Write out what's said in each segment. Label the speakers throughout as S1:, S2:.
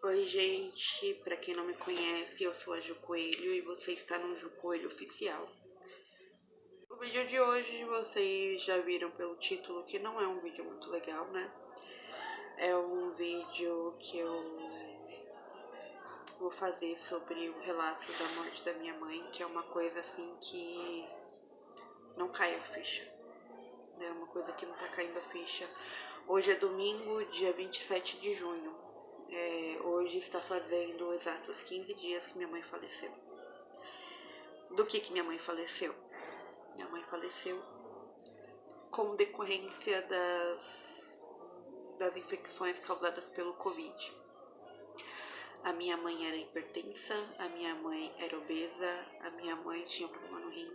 S1: Oi, gente, pra quem não me conhece, eu sou a Ju Coelho e você está no Ju Coelho Oficial. O vídeo de hoje vocês já viram pelo título que não é um vídeo muito legal, né? É um vídeo que eu vou fazer sobre o relato da morte da minha mãe, que é uma coisa assim que não cai a ficha. É uma coisa que não tá caindo a ficha. Hoje é domingo, dia 27 de junho. Hoje está fazendo exatos 15 dias que minha mãe faleceu. Do que minha mãe faleceu? Minha mãe faleceu com decorrência das infecções causadas pelo Covid. A minha mãe era hipertensa, a minha mãe era obesa, a minha mãe tinha problema no rim.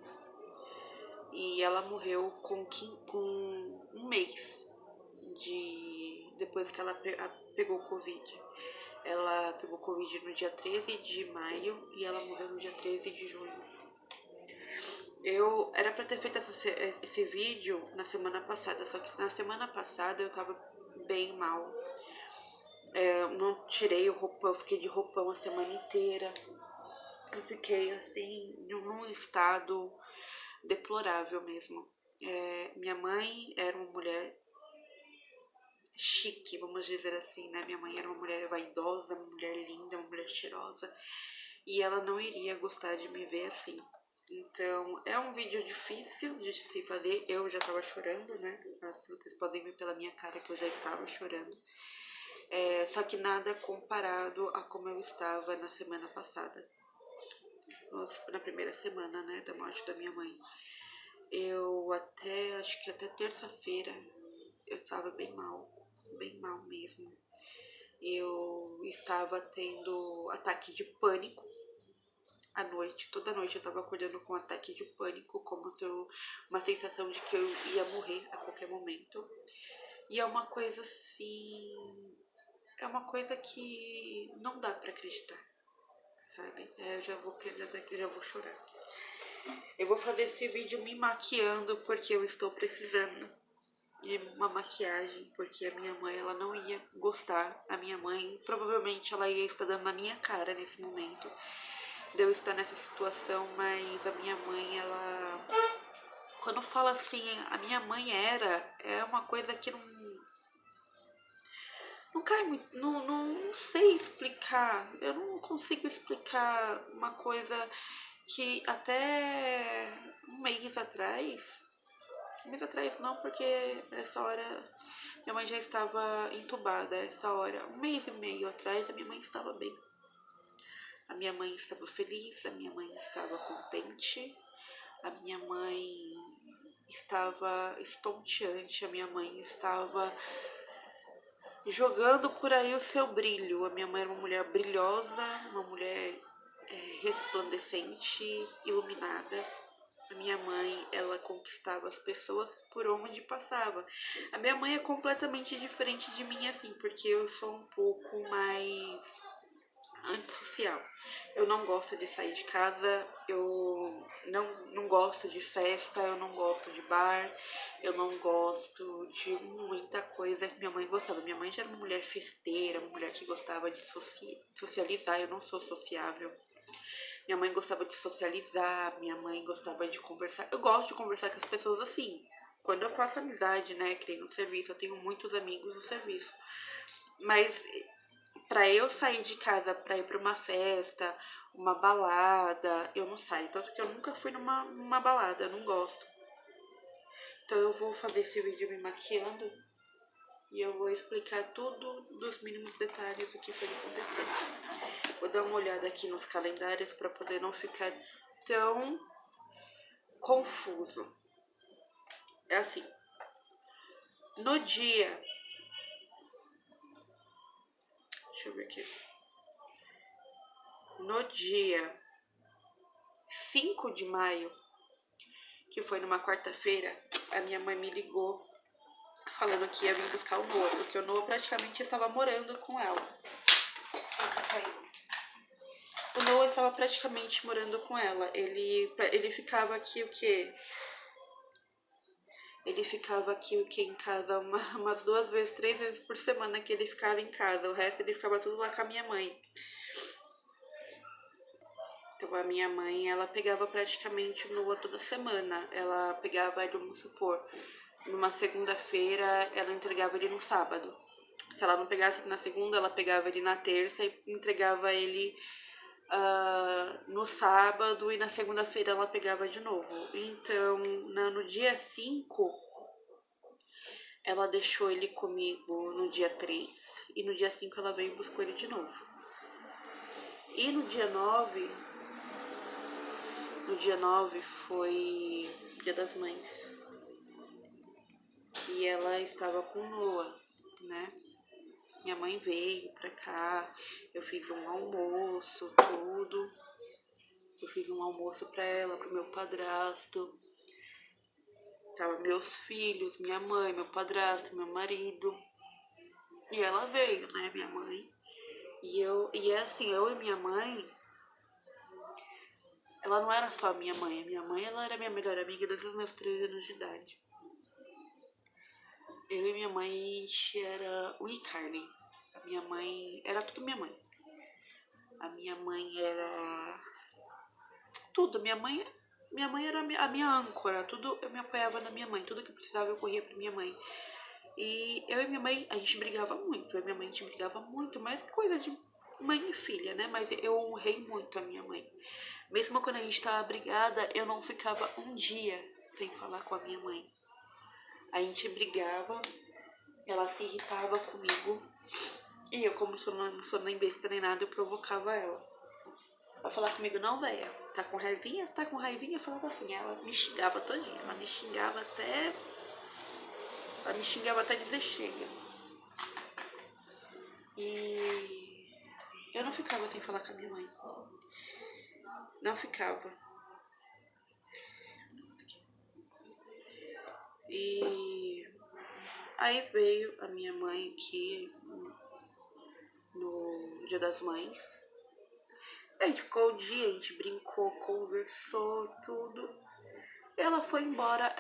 S1: E ela morreu com um mês depois que ela pegou Covid. Ela pegou Covid no dia 13 de maio e ela morreu no dia 13 de junho. Eu era pra ter feito esse vídeo na semana passada, só que na semana passada eu tava bem mal. Eu não tirei o roupão, eu fiquei de roupão a semana inteira. Eu fiquei assim, num estado deplorável mesmo. Minha mãe era uma mulher chique, vamos dizer assim, né? Minha mãe era uma mulher vaidosa, uma mulher linda, uma mulher cheirosa. E ela não iria gostar de me ver assim. Então, é um vídeo difícil de se fazer. Eu já tava chorando, né? Vocês podem ver pela minha cara que eu já estava chorando. Só que nada comparado a como eu estava na semana passada. Na primeira semana, né, da morte da minha mãe. Acho que até terça-feira, eu estava bem mal mesmo. Eu estava tendo ataque de pânico à noite, toda noite eu tava acordando com um ataque de pânico, como se uma sensação de que eu ia morrer a qualquer momento. E é uma coisa assim, é uma coisa que não dá pra acreditar, sabe? Eu já vou chorar. Eu vou fazer esse vídeo me maquiando porque eu estou precisando de uma maquiagem, porque a minha mãe, ela não ia gostar. A minha mãe, provavelmente ela ia estar dando na minha cara nesse momento de eu estar nessa situação, mas a minha mãe, ela, quando fala assim, a minha mãe é uma coisa que não cai muito, não sei explicar, eu não consigo explicar uma coisa que até um mês atrás não, porque essa hora minha mãe já estava entubada, essa hora, um mês e meio atrás, a minha mãe estava bem. A minha mãe estava feliz, a minha mãe estava contente, a minha mãe estava estonteante, a minha mãe estava jogando por aí o seu brilho. A minha mãe era uma mulher brilhosa, uma mulher resplandecente, iluminada. A minha mãe, ela conquistava as pessoas por onde passava. A minha mãe é completamente diferente de mim, assim, porque eu sou um pouco mais antissocial. Eu não gosto de sair de casa, eu não gosto de festa, eu não gosto de bar, eu não gosto de muita coisa que minha mãe gostava. Minha mãe já era uma mulher festeira, uma mulher que gostava de socializar, eu não sou sociável. Minha mãe gostava de socializar, minha mãe gostava de conversar. Eu gosto de conversar com as pessoas assim. Quando eu faço amizade, né, que nem no serviço, eu tenho muitos amigos no serviço. Mas pra eu sair de casa pra ir pra uma festa, uma balada, eu não saio. Tanto que eu nunca fui numa balada, eu não gosto. Então eu vou fazer esse vídeo me maquiando e eu vou explicar tudo dos mínimos detalhes do que foi acontecer. Vou dar uma olhada aqui nos calendários pra poder não ficar tão confuso. É assim, no dia... Deixa eu ver aqui. No dia 5 de maio, que foi numa quarta-feira, a minha mãe me ligou falando que ia vir buscar o Noah, porque o Noah praticamente estava morando com ela. O Noah estava praticamente morando com ela. Ele ficava aqui o quê? Ele ficava aqui em casa umas 2 vezes, 3 vezes por semana que ele ficava em casa. O resto ele ficava tudo lá com a minha mãe. Então a minha mãe, ela pegava praticamente o Noah toda semana. Ela pegava ele, vamos supor, numa segunda-feira, ela entregava ele no sábado. Se ela não pegasse na segunda, ela pegava ele na terça e entregava ele no sábado, e na segunda-feira ela pegava de novo. Então, no dia 5, ela deixou ele comigo no dia 3, e no dia 5 ela veio e buscou ele de novo. E no dia 9 foi Dia das Mães. E ela estava com o Noah, né? Minha mãe veio pra cá, eu fiz um almoço, tudo. Eu fiz um almoço pra ela, pro meu padrasto. Tava meus filhos, minha mãe, meu padrasto, meu marido. E ela veio, né, minha mãe. E é assim, eu e minha mãe, ela não era só minha mãe. A minha mãe, ela era minha melhor amiga desde os meus 3 anos de idade. Eu e minha mãe, a gente era o carne. A minha mãe, era tudo minha mãe. A minha mãe era tudo. Minha mãe era a minha âncora. Tudo eu me apoiava na minha mãe. Tudo que eu precisava eu corria pra minha mãe. E eu e minha mãe, a gente brigava muito. Eu e minha mãe, a gente brigava muito. Mas coisa de mãe e filha, né? Mas eu honrei muito a minha mãe. Mesmo quando a gente tava brigada, eu não ficava um dia sem falar com a minha mãe. A gente brigava, ela se irritava comigo. E eu, como não sou nem besta nem nada, eu provocava ela. Ela falava comigo, não, véia, tá com raivinha? Tá com raivinha? Eu falava assim, ela me xingava todinha. Ela me xingava até dizer chega. E eu não ficava sem falar com a minha mãe. Não ficava. E aí veio a minha mãe aqui no Dia das Mães. A gente ficou o dia, a gente brincou, conversou, tudo. Ela foi embora,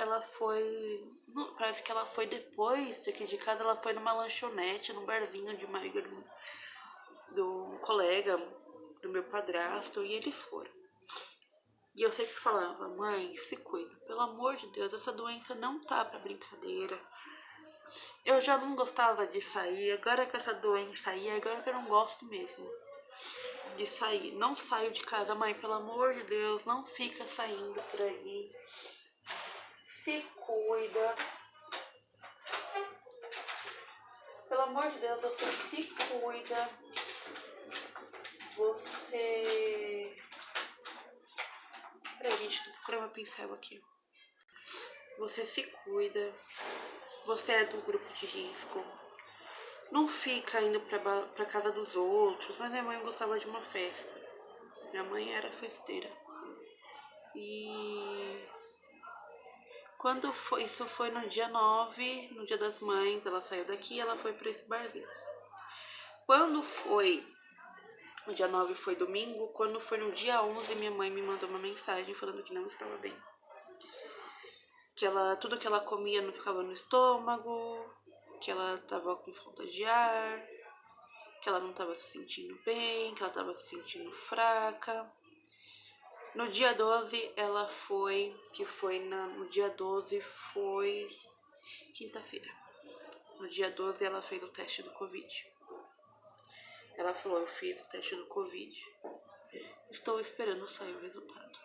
S1: parece que ela foi depois daqui de casa, ela foi numa lanchonete, num barzinho de uma amiga do colega, do meu padrasto, e eles foram. E eu sempre falava, mãe, se cuida, pelo amor de Deus, essa doença não tá pra brincadeira. Eu já não gostava de sair, agora que essa doença aí, agora que eu não gosto mesmo de sair. Não saio de casa, mãe, pelo amor de Deus, não fica saindo por aí. Se cuida. Pelo amor de Deus, você se cuida. Você... Peraí, gente, tô procurando meu pincel aqui. Você se cuida. Você é do grupo de risco. Não fica indo pra casa dos outros. Mas minha mãe gostava de uma festa. Minha mãe era festeira. E quando foi, isso foi no dia 9, no Dia das Mães, ela saiu daqui e ela foi pra esse barzinho. Quando foi, o dia 9 foi domingo, quando foi no dia 11, minha mãe me mandou uma mensagem falando que não estava bem. Que tudo que ela comia não ficava no estômago, que ela tava com falta de ar, que ela não tava se sentindo bem, que ela tava se sentindo fraca. No dia 12 ela foi, no dia 12 foi quinta-feira. No dia 12 ela fez o teste do Covid. Ela falou, eu fiz o teste do Covid. Estou esperando sair o resultado.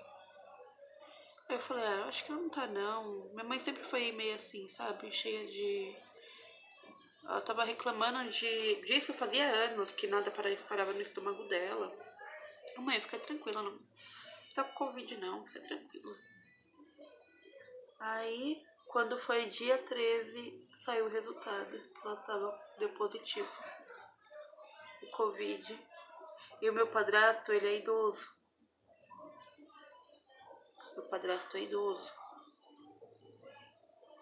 S1: Aí eu falei, eu acho que ela não tá não. Minha mãe sempre foi meio assim, sabe? Cheia de... Ela tava reclamando disso fazia anos, que nada parava no estômago dela. Mãe, fica tranquila, não tá com Covid não, fica tranquila. Aí, quando foi dia 13, saiu o resultado, que ela deu positivo. O Covid. E o meu padrasto, ele é idoso. Meu padrasto é idoso.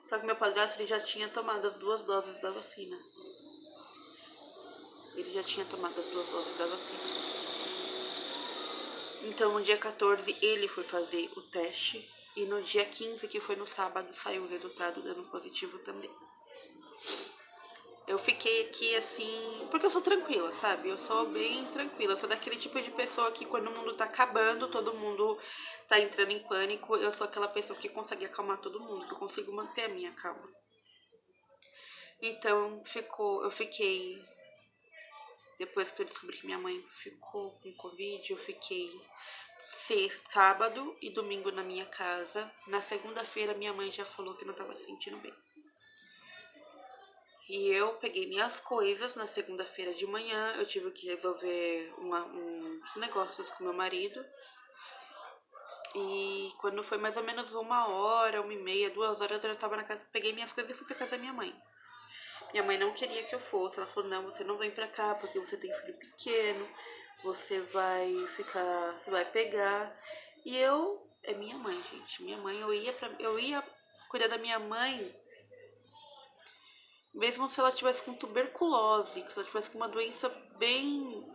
S1: Só que meu padrasto, ele já tinha tomado as 2 doses da vacina. Ele já tinha tomado as 2 doses da vacina. Então, no dia 14, ele foi fazer o teste E no dia 15, que foi no sábado, saiu o resultado dando positivo também. Eu fiquei aqui assim, porque eu sou tranquila, sabe? Eu sou bem tranquila. Eu sou daquele tipo de pessoa que quando o mundo tá acabando, todo mundo tá entrando em pânico. Eu sou aquela pessoa que consegue acalmar todo mundo, que eu consigo manter a minha calma. Então eu fiquei, depois que eu descobri que minha mãe ficou com Covid, eu fiquei sábado e domingo na minha casa. Na segunda-feira minha mãe já falou que não tava se sentindo bem. E eu peguei minhas coisas na segunda-feira de manhã. Eu tive que resolver uns negócios com meu marido. E quando foi mais ou menos 1 hora, 1h30, 2 horas, eu já tava na casa. Peguei minhas coisas e fui pra casa da minha mãe. Minha mãe não queria que eu fosse. Ela falou: não, você não vem pra cá porque você tem filho pequeno. Você vai ficar. Você vai pegar. E eu. É minha mãe, gente. Minha mãe, eu ia cuidar da minha mãe. Mesmo se ela tivesse com tuberculose, se ela tivesse com uma doença bem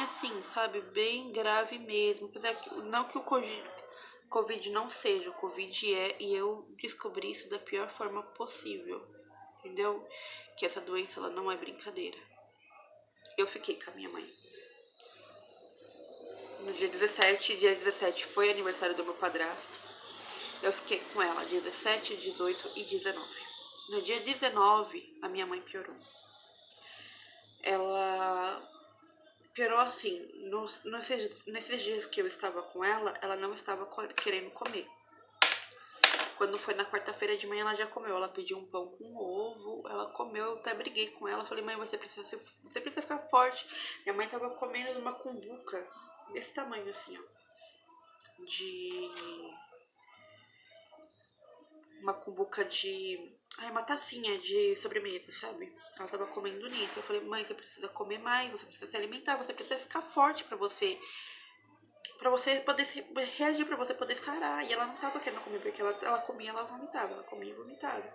S1: assim, sabe? Bem grave mesmo. Apesar que, não que o Covid não seja, o Covid é, e eu descobri isso da pior forma possível, entendeu? Que essa doença, ela não é brincadeira. Eu fiquei com a minha mãe. No dia 17 foi aniversário do meu padrasto. Eu fiquei com ela dia 17, 18 e 19. No dia 19, a minha mãe piorou. Ela piorou assim, nesses dias que eu estava com ela não estava querendo comer. Quando foi na quarta-feira de manhã, ela já comeu. Ela pediu um pão com ovo, ela comeu, eu até briguei com ela. Falei: mãe, você precisa ficar forte. Minha mãe tava comendo uma cumbuca desse tamanho assim, ó. Uma cumbuca uma tacinha de sobremesa, sabe? Ela tava comendo nisso. Eu falei: mãe, você precisa comer mais, você precisa se alimentar, você precisa ficar forte pra você poder reagir, pra você poder sarar. E ela não tava querendo comer, porque ela comia, ela vomitava, ela comia e vomitava.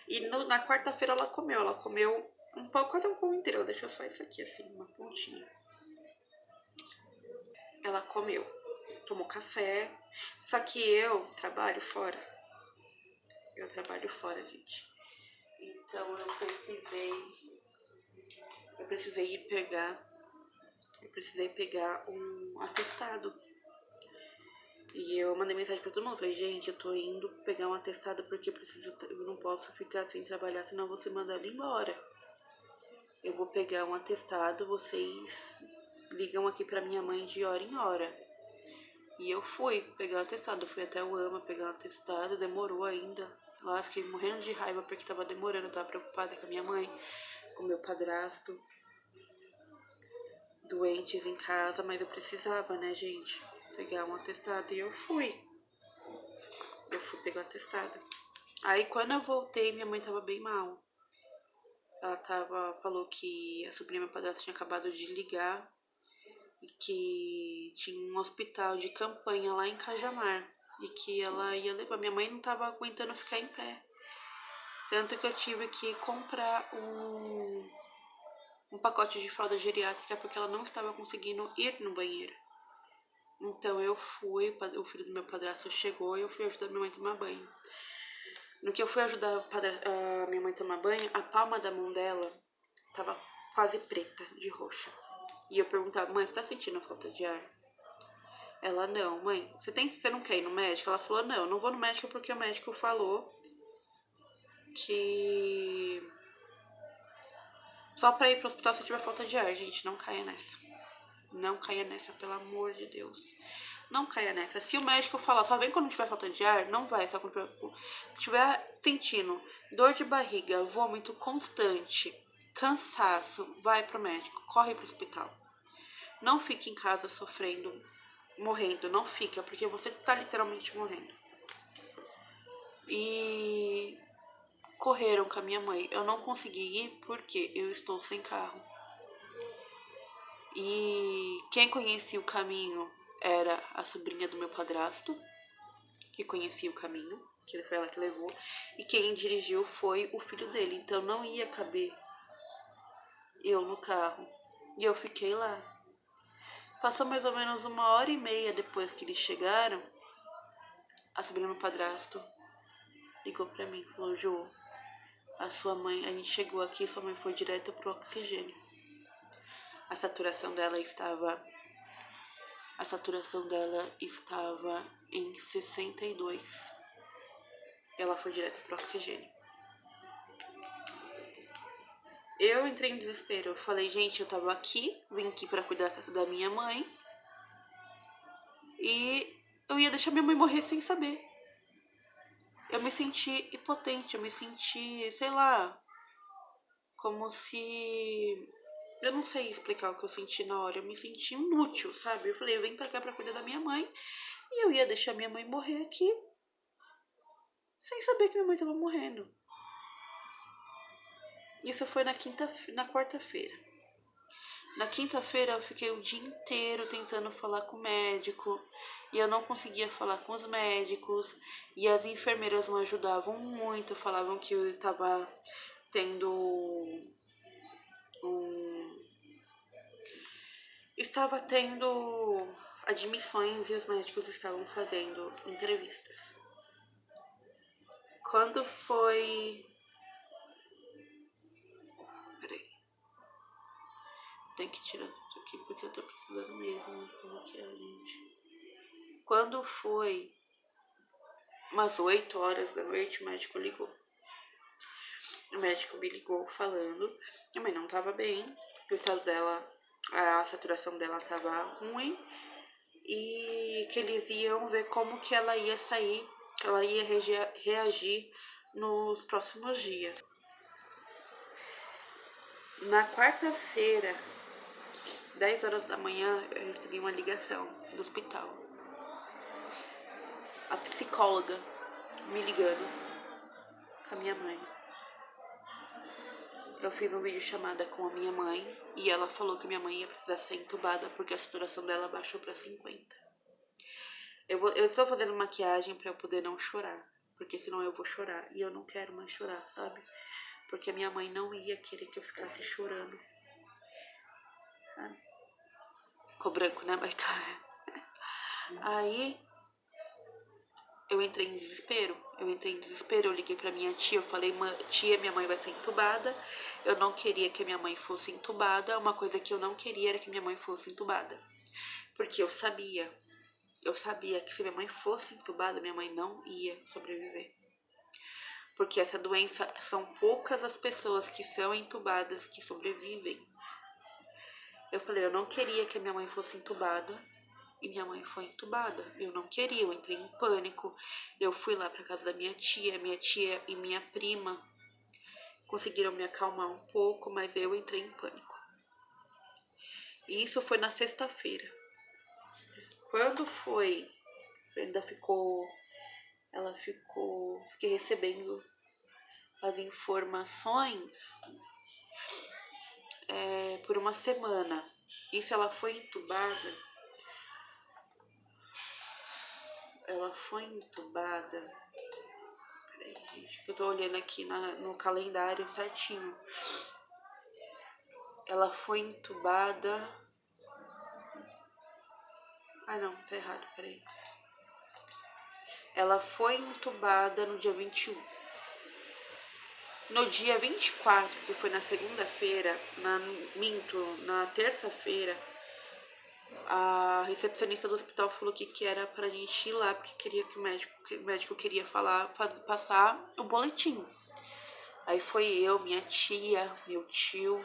S1: E na quarta-feira ela comeu um pão, quase um pão inteiro. Ela deixou só isso aqui, assim, uma pontinha. Ela comeu, tomou café. Só que eu trabalho fora. Gente. Então eu precisei pegar um atestado. E eu mandei mensagem pra todo mundo, falei: gente, eu tô indo pegar um atestado porque eu não posso ficar sem trabalhar, senão você manda ela embora. Eu vou pegar um atestado, vocês ligam aqui pra minha mãe de hora em hora. E eu fui pegar um atestado, fui até o AMA pegar um atestado, demorou ainda. Lá fiquei morrendo de raiva porque tava demorando, eu tava preocupada com a minha mãe, com meu padrasto, doentes em casa, mas eu precisava, né, gente, pegar um atestado. E eu fui pegar o atestado. Aí quando eu voltei, minha mãe tava bem mal. Ela falou que a sobrinha do meu padrasto tinha acabado de ligar e que tinha um hospital de campanha lá em Cajamar e que ela ia levar. Minha mãe não tava aguentando ficar em pé. Tanto que eu tive que comprar um pacote de fralda geriátrica porque ela não estava conseguindo ir no banheiro. Então eu fui, o filho do meu padrasto chegou e eu fui ajudar minha mãe a tomar banho. No que eu fui ajudar a minha mãe a tomar banho, a palma da mão dela tava quase preta, de roxa. E eu perguntava: mãe, você tá sentindo falta de ar? Ela: não, mãe, você não quer ir no médico? Ela falou: não, eu não vou no médico porque o médico falou que só pra ir pro hospital se tiver falta de ar. Gente, não caia nessa. Não caia nessa, pelo amor de Deus. Não caia nessa. Se o médico falar só vem quando tiver falta de ar, não vai. Só quando tiver sentindo dor de barriga, vômito constante, cansaço, vai pro médico. Corre pro hospital. Não fique em casa sofrendo, morrendo. Não fica, porque você tá literalmente morrendo. E correram com a minha mãe. Eu não consegui ir porque eu estou sem carro. E quem conhecia o caminho era a sobrinha do meu padrasto, que conhecia o caminho, que foi ela que levou. E quem dirigiu foi o filho dele. Então não ia caber eu no carro. E eu fiquei lá. Passou mais ou menos 1h30 depois que eles chegaram. a sobrinha do padrasto ligou pra mim, falou: Jô, a sua mãe, a gente chegou aqui, sua mãe foi direto pro oxigênio. A saturação dela estava em 62. Ela foi direto pro oxigênio. Eu entrei em desespero. Eu falei, gente, eu tava aqui, vim aqui pra cuidar da minha mãe. E eu ia deixar minha mãe morrer sem saber. Eu me senti impotente, eu me senti, sei lá, como se... Eu não sei explicar o que eu senti na hora, eu me senti inútil, sabe? Eu falei, eu vim pra cá pra cuidar da minha mãe e eu ia deixar minha mãe morrer aqui sem saber que minha mãe tava morrendo. Isso foi na quarta-feira. Na quinta-feira eu fiquei o dia inteiro tentando falar com o médico e eu não conseguia falar com os médicos e as enfermeiras não ajudavam muito, falavam que eu estava tendo admissões e os médicos estavam fazendo entrevistas. Quando foi... Peraí. Tem que tirar isso aqui porque eu tô precisando mesmo de maquiagem. Quando foi umas 8 horas da noite, o médico ligou. O médico me ligou falando que a mãe não tava bem, que o estado dela, a saturação dela tava ruim e que eles iam ver como que ela ia sair, que ela ia reagir nos próximos dias. Na quarta-feira, 10 horas da manhã, eu recebi uma ligação do hospital. A psicóloga me ligando com a minha mãe. Eu fiz uma videochamada com a minha mãe e ela falou que minha mãe ia precisar ser entubada porque a saturação dela baixou para 50. Eu estou fazendo maquiagem para eu poder não chorar, porque senão eu vou chorar e eu não quero mais chorar, sabe? Porque a minha mãe não ia querer que eu ficasse chorando. Ficou branco, né? Mas aí eu entrei em desespero. Eu liguei pra minha tia, eu falei, tia, minha mãe vai ser entubada. Eu não queria que minha mãe fosse entubada. Uma coisa que eu não queria era que minha mãe fosse entubada. Porque eu sabia que se minha mãe fosse entubada, minha mãe não ia sobreviver. Porque essa doença, são poucas as pessoas que são entubadas que sobrevivem. Eu falei, eu não queria que a minha mãe fosse entubada. E minha mãe foi entubada. Eu não queria, eu entrei em pânico. Eu fui lá pra casa da minha tia e minha prima conseguiram me acalmar um pouco, mas eu entrei em pânico. E isso foi na sexta-feira. Quando foi, fiquei recebendo as informações por uma semana. Isso ela foi entubada. Peraí, gente, que eu tô olhando aqui no calendário certinho. Ela foi entubada. Ah, não, tá errado, peraí. Ela foi entubada no dia 21. No dia 24, que foi na segunda-feira, na terça-feira, a recepcionista do hospital falou que era pra gente ir lá, porque queria que o médico queria passar o boletim. Aí foi eu, minha tia, meu tio,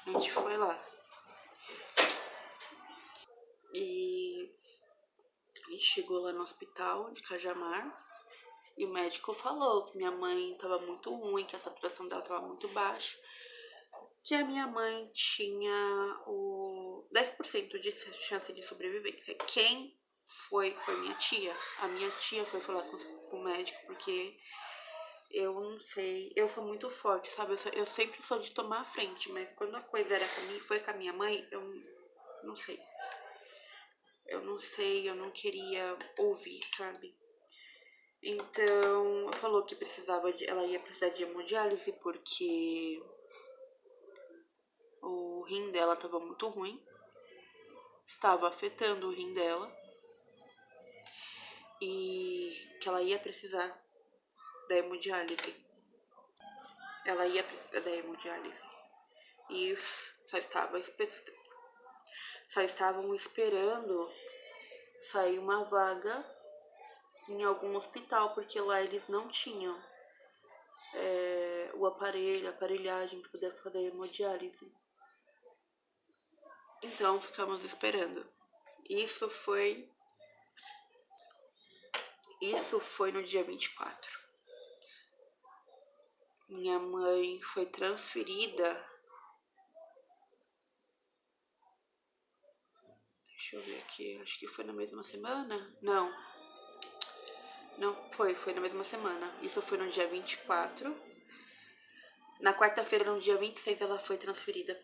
S1: a gente foi lá. E a gente chegou lá no hospital de Cajamar e o médico falou que minha mãe tava muito ruim, que a saturação dela tava muito baixa, que a minha mãe tinha o 10% de chance de sobrevivência. Quem foi minha tia. A minha tia foi falar com o médico, porque eu não sei, eu sou muito forte, sabe? Eu sempre sou de tomar a frente, mas quando a coisa foi com a minha mãe, eu não sei. Eu não queria ouvir, sabe? Então, falou que ela ia precisar de hemodiálise porque o rim dela estava muito ruim, estava afetando o rim dela. E que ela ia precisar da hemodiálise. Ela ia precisar da hemodiálise. E só estavam esperando sair uma vaga em algum hospital, porque lá eles não tinham o aparelho, a aparelhagem para poder fazer hemodiálise. Então ficamos esperando. Isso foi no dia 24. Minha mãe foi transferida. Deixa eu ver aqui, acho que foi na mesma semana? Não, foi na mesma semana. Isso foi no dia 24. Na quarta-feira, no dia 26, ela foi transferida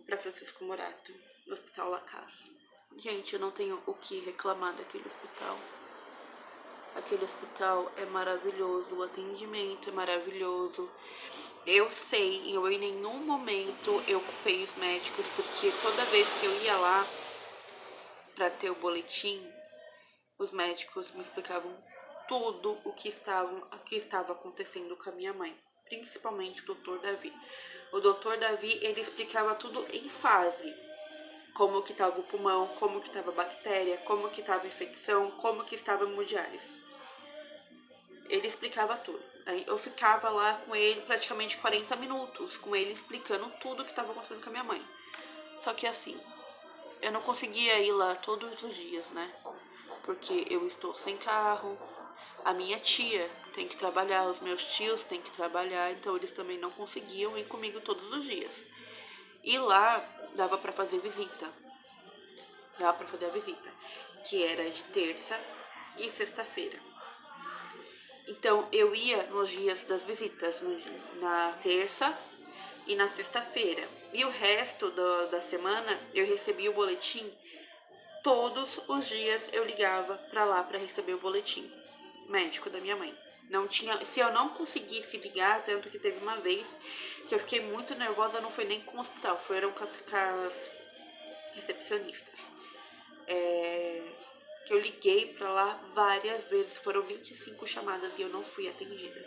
S1: pra Francisco Morato, no Hospital Lacaz. Gente, eu não tenho o que reclamar daquele hospital. Aquele hospital é maravilhoso, o atendimento é maravilhoso. Eu sei, eu em nenhum momento eu culpei os médicos, porque toda vez que eu ia lá para ter o boletim, os médicos me explicavam tudo o que estava acontecendo com a minha mãe, principalmente o Dr. Davi. O Dr. Davi, ele explicava tudo em fase. Como que estava o pulmão, como que estava a bactéria, como que estava a infecção, como que estava a hemodiálise. Ele explicava tudo. Aí eu ficava lá com ele praticamente 40 minutos, com ele explicando tudo o que estava acontecendo com a minha mãe. Só que assim, eu não conseguia ir lá todos os dias, né? Porque eu estou sem carro, a minha tia tem que trabalhar, os meus tios têm que trabalhar, então eles também não conseguiam ir comigo todos os dias. E lá dava para fazer visita. Dava para fazer a visita, que era de terça e sexta-feira. Então eu ia nos dias das visitas, na terça e na sexta-feira. E o resto da semana eu recebia o boletim. Todos os dias eu ligava para lá para receber o boletim médico da minha mãe. Não tinha, se eu não conseguisse ligar, tanto que teve uma vez que eu fiquei muito nervosa, não foi nem com o hospital, foram com as recepcionistas. Que eu liguei pra lá várias vezes, foram 25 chamadas e eu não fui atendida.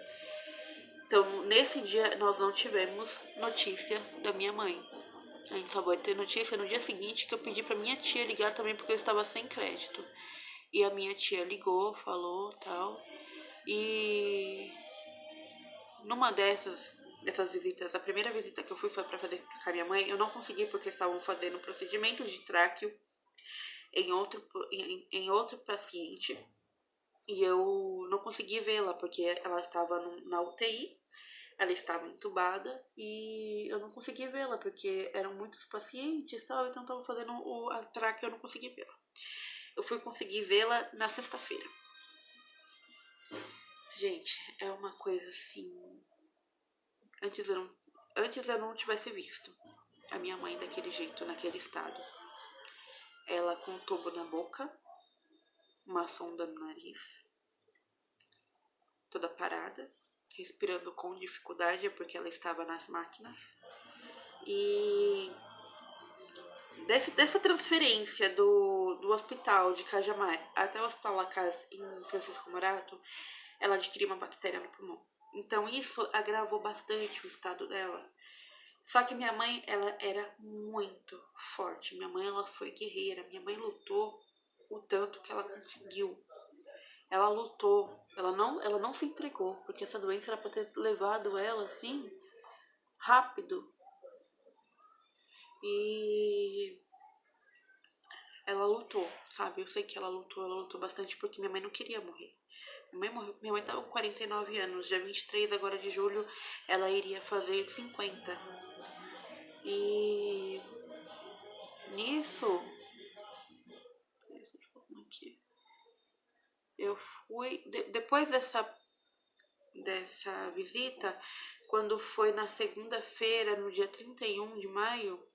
S1: Então, nesse dia, nós não tivemos notícia da minha mãe. A gente só vai ter notícia no dia seguinte, que eu pedi pra minha tia ligar também, porque eu estava sem crédito. E a minha tia ligou, falou, tal. E numa dessas visitas, a primeira visita que eu fui foi pra fazer com a minha mãe, eu não consegui porque estavam fazendo procedimento de tráqueo em outro paciente, e eu não consegui vê-la porque ela estava na UTI, ela estava entubada e eu não consegui vê-la porque eram muitos pacientes e tal, então estava fazendo a tráquea, eu não consegui vê-la. Eu fui conseguir vê-la na sexta-feira. Gente, é uma coisa assim. Antes eu não tivesse visto a minha mãe daquele jeito, naquele estado. Ela com um tubo na boca, uma sonda no nariz, toda parada, respirando com dificuldade porque ela estava nas máquinas. E dessa transferência do hospital de Cajamar até o Hospital Lacaz em Francisco Morato, ela adquiriu uma bactéria no pulmão. Então isso agravou bastante o estado dela. Só que minha mãe, ela era muito forte. Minha mãe, ela foi guerreira. Minha mãe lutou o tanto que ela conseguiu. Ela lutou. Ela não se entregou, porque essa doença era pra ter levado ela assim rápido. E ela lutou, sabe? Eu sei que ela lutou bastante porque minha mãe não queria morrer. Minha mãe tava com 49 anos, dia 23 agora de julho ela iria fazer 50. E nisso, eu fui, depois dessa visita, quando foi na segunda-feira, no dia 31 de maio,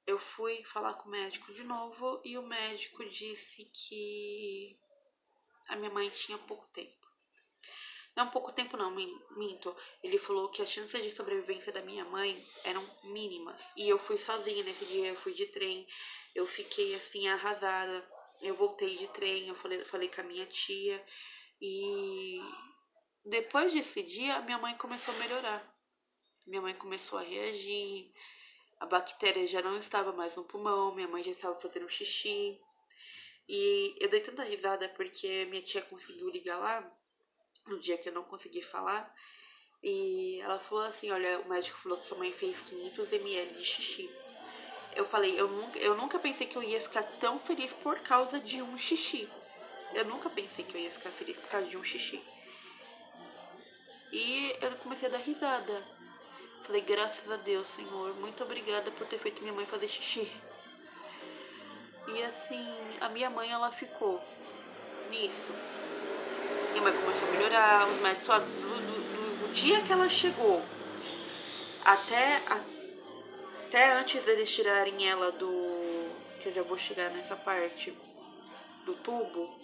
S1: eu fui falar com o médico de novo e o médico disse que a minha mãe tinha pouco tempo. Não, pouco tempo não, minto. Ele falou que as chances de sobrevivência da minha mãe eram mínimas. E eu fui sozinha nesse dia, eu fui de trem. Eu fiquei assim, arrasada. eu voltei de trem, eu falei com a minha tia. E depois desse dia, minha mãe começou a melhorar. Minha mãe começou a reagir, a bactéria já não estava mais no pulmão, minha mãe já estava fazendo xixi. E eu dei tanta risada porque minha tia conseguiu ligar lá, no dia que eu não consegui falar. E ela falou assim, olha, o médico falou que sua mãe fez 500 ml de xixi. Eu falei, eu nunca pensei que eu ia ficar tão feliz por causa de um xixi. Eu nunca pensei que eu ia ficar feliz por causa de um xixi. E eu comecei a dar risada. Falei, graças a Deus, Senhor, muito obrigada por ter feito minha mãe fazer xixi. E assim, a minha mãe, ela ficou nisso. Minha mãe começou a melhorar, os médicos, só do dia que ela chegou até antes deles tirarem ela que eu já vou chegar nessa parte, do tubo,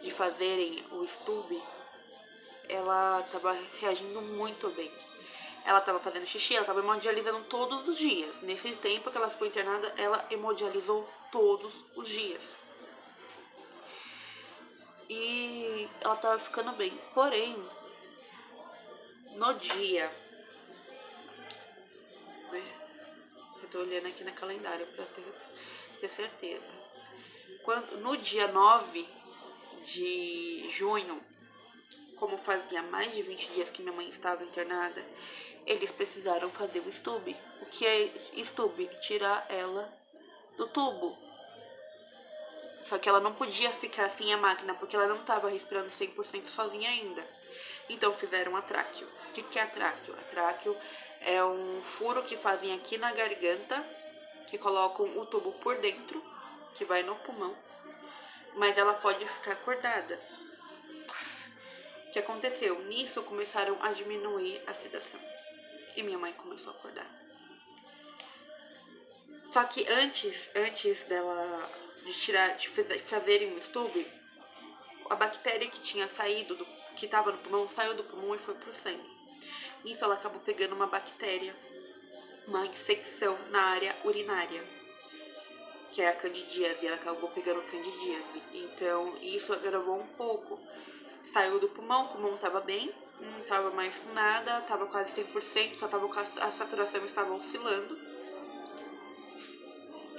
S1: de fazerem o stube, ela tava reagindo muito bem. Ela tava fazendo xixi, ela tava hemodializando todos os dias. Nesse tempo que ela ficou internada, ela hemodializou todos os dias. E ela tava ficando bem. Porém, no dia, né, eu tô olhando aqui no calendário pra ter certeza. No dia 9 de junho, como fazia mais de 20 dias que minha mãe estava internada, eles precisaram fazer o stube. O que é stube? Tirar ela do tubo. Só que ela não podia ficar sem a máquina, porque ela não estava respirando 100% sozinha ainda. Então fizeram a tráqueo. O que é a tráqueo? A tráqueo é um furo que fazem aqui na garganta, que colocam o tubo por dentro, que vai no pulmão, mas ela pode ficar acordada. O que aconteceu? Nisso começaram a diminuir a sedação. E minha mãe começou a acordar. Só que antes dela de fazerem um stube, a bactéria que tinha saído, que estava no pulmão, saiu do pulmão e foi pro sangue. Nisso ela acabou pegando uma bactéria, uma infecção na área urinária, que é a candidíase, ela acabou pegando candidíase. Então isso agravou um pouco. Saiu do pulmão, o pulmão estava bem, não estava mais com nada, estava quase 100%, só tava com a saturação estava oscilando.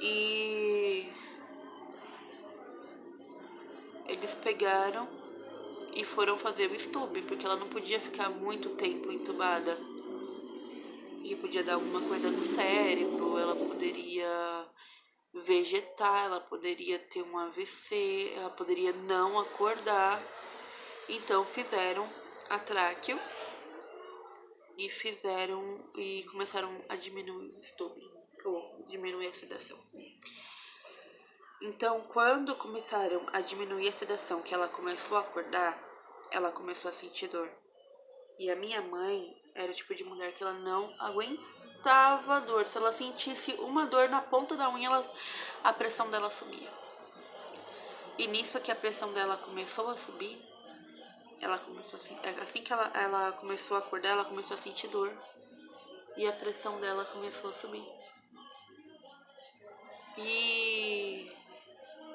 S1: E eles pegaram e foram fazer o stube, porque ela não podia ficar muito tempo entubada. Que podia dar alguma coisa no cérebro, ela poderia vegetar, ela poderia ter um AVC, ela poderia não acordar. Então fizeram a tráqueo e começaram a diminuir o stube, ou diminuir a sedação. Então, quando começaram a diminuir a sedação, que ela começou a acordar, ela começou a sentir dor. E a minha mãe era o tipo de mulher que ela não aguentava dor. Se ela sentisse uma dor na ponta da unha, a pressão dela subia. E nisso que a pressão dela começou a subir, ela começou assim que ela começou a acordar, ela começou a sentir dor. E a pressão dela começou a subir. E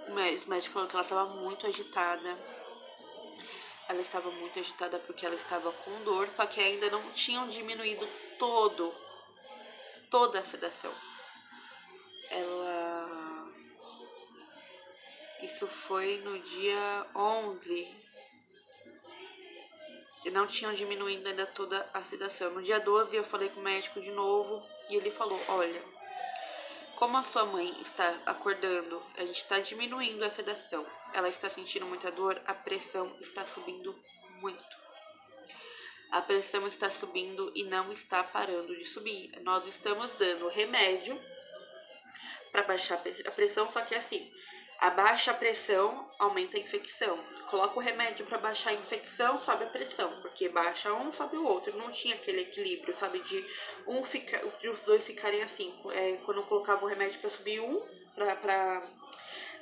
S1: o médico falou que ela estava muito agitada. Ela estava muito agitada porque ela estava com dor, só que ainda não tinham diminuído toda a sedação. Isso foi no dia 11. E não tinham diminuído ainda toda a sedação. No dia 12 eu falei com o médico de novo e ele falou, olha, como a sua mãe está acordando, a gente está diminuindo a sedação. Ela está sentindo muita dor, a pressão está subindo muito. A pressão está subindo e não está parando de subir. Nós estamos dando remédio para baixar a pressão, só que assim, abaixa a pressão, aumenta a infecção. Coloca o remédio para baixar a infecção, sobe a pressão, porque baixa um, sobe o outro. Não tinha aquele equilíbrio, sabe, de os dois ficarem assim. Quando eu colocava o remédio para subir